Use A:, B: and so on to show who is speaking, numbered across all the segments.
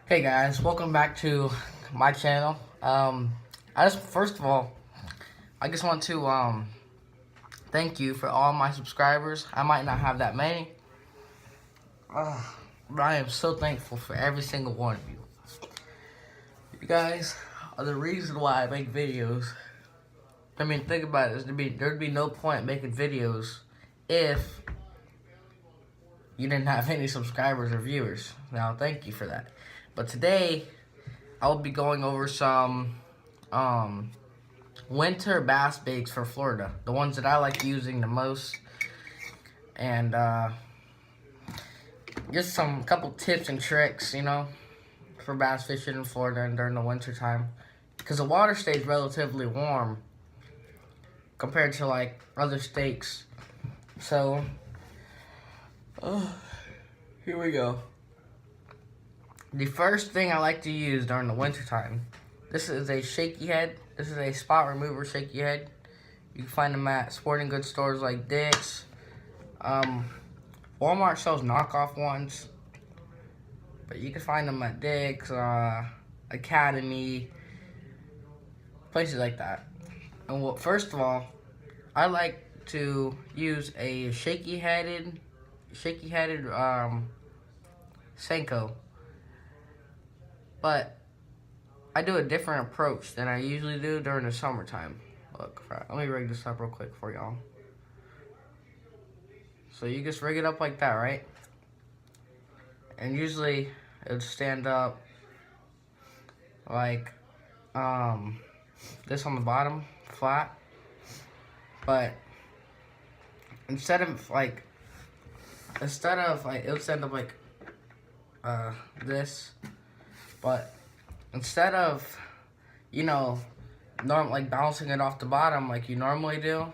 A: Hey guys, welcome back to my channel. First of all, I just want to thank you for all my subscribers. I might not have that many, but I am so thankful for every single one of you. You guys are the reason why I make videos. I mean, think about it. There'd be no point making videos if you didn't have any subscribers or viewers. Now, thank you for that. But today, I will be going over some winter bass baits for Florida. The ones that I like using the most. And just some couple tips and tricks, for bass fishing in Florida and during the winter time. Because the water stays relatively warm compared to like other states. So, here we go. The first thing I like to use during the winter time, this is a shaky head. This is a spot remover shaky head. You can find them at sporting goods stores like Dick's. Walmart sells knockoff ones, but you can find them at Dick's, Academy, places like that. And first of all, I like to use a shaky-headed Senko. But I do a different approach than I usually do during the summertime. Look, let me rig this up real quick for y'all. So you just rig it up like that, right? And usually it would stand up like this on the bottom, flat. But instead of like it would stand up like this. But instead of, like bouncing it off the bottom like you normally do,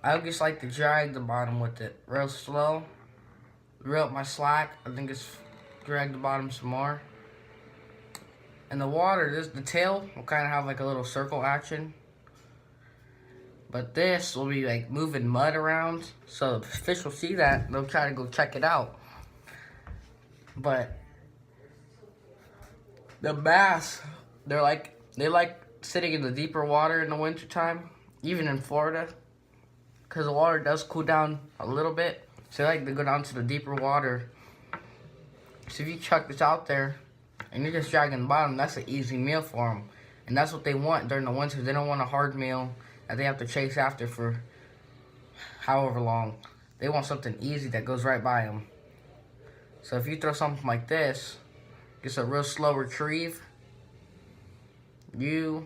A: I would just like to drag the bottom with it real slow. Reel up my slack, I think just drag the bottom some more. And the water, the tail will kind of have like a little circle action. But this will be like moving mud around, so the fish will see that, they'll try to go check it out. But the bass, they like sitting in the deeper water in the wintertime, even in Florida, because the water does cool down a little bit. So they like to go down to the deeper water. So if you chuck this out there and you're just dragging the bottom, that's an easy meal for them. And that's what they want during the winter. They don't want a hard meal that they have to chase after for however long. They want something easy that goes right by them. So if you throw something like this, just a real slow retrieve, I'll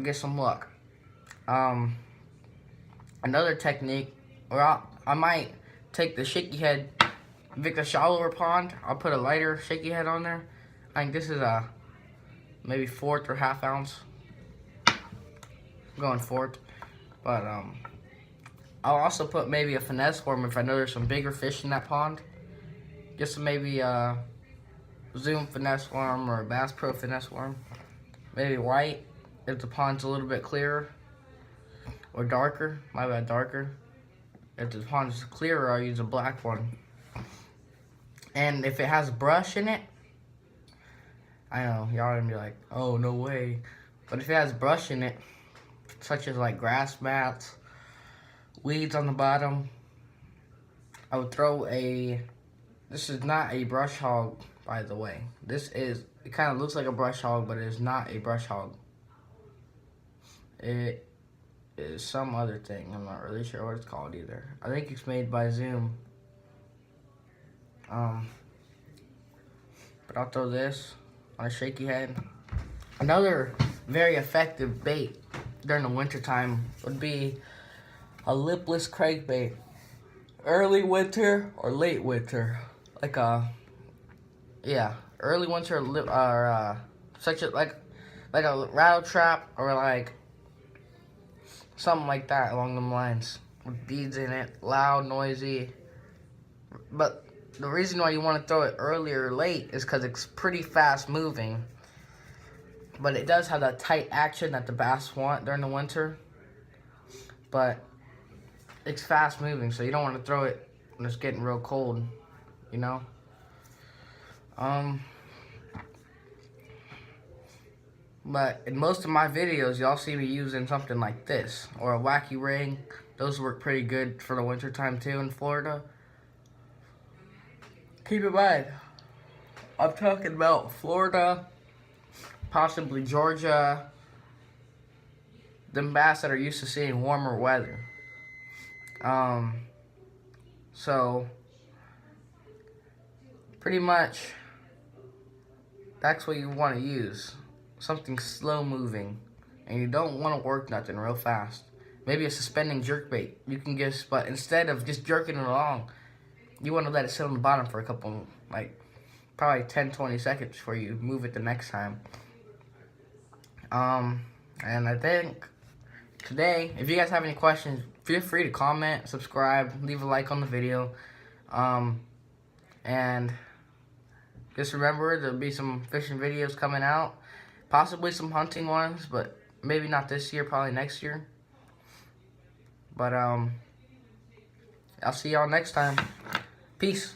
A: get some luck. Another technique, or I might take the shaky head, if it's a shallower pond, I'll put a lighter shaky head on there. I think this is a maybe 1/4 or 1/2 ounce. I'm going 1/4, but I'll also put maybe a finesse worm if I know there's some bigger fish in that pond. Just maybe Zoom finesse worm or a Bass Pro finesse worm. Maybe white if the pond's a little bit clearer. Or darker, my bad, darker. If the pond's clearer, I'll use a black one. And if it has brush in it, I know, y'all are gonna be like, oh, no way. But if it has brush in it, such as like grass mats, weeds on the bottom, I would throw this is not a brush hog, by the way. It kind of looks like a brush hog, but it is not a brush hog. It is some other thing. I'm not really sure what it's called either. I think it's made by Zoom. But I'll throw this on a shaky head. Another very effective bait during the winter time would be a lipless crankbait. Early winter or late winter. Like early winter or such a like a rattle trap or like something like that along them lines with beads in it, loud, noisy. But the reason why you want to throw it early or late is because it's pretty fast moving. But it does have that tight action that the bass want during the winter. But it's fast moving, so you don't want to throw it when it's getting real cold, But in most of my videos, y'all see me using something like this, or a wacky ring. Those work pretty good for the winter time too in Florida. Keep in mind, I'm talking about Florida, possibly Georgia, them bass that are used to seeing warmer weather. So pretty much that's what you want to use. Something slow moving, and you don't want to work nothing real fast. Maybe a suspending jerkbait. You can just, but instead of just jerking it along, you want to let it sit on the bottom for a couple, like probably 10-20 seconds before you move it the next time. And I think today, if you guys have any questions, feel free to comment, subscribe, leave a like on the video. And just remember, there'll be some fishing videos coming out. Possibly some hunting ones, but maybe not this year, probably next year. But I'll see y'all next time. Peace.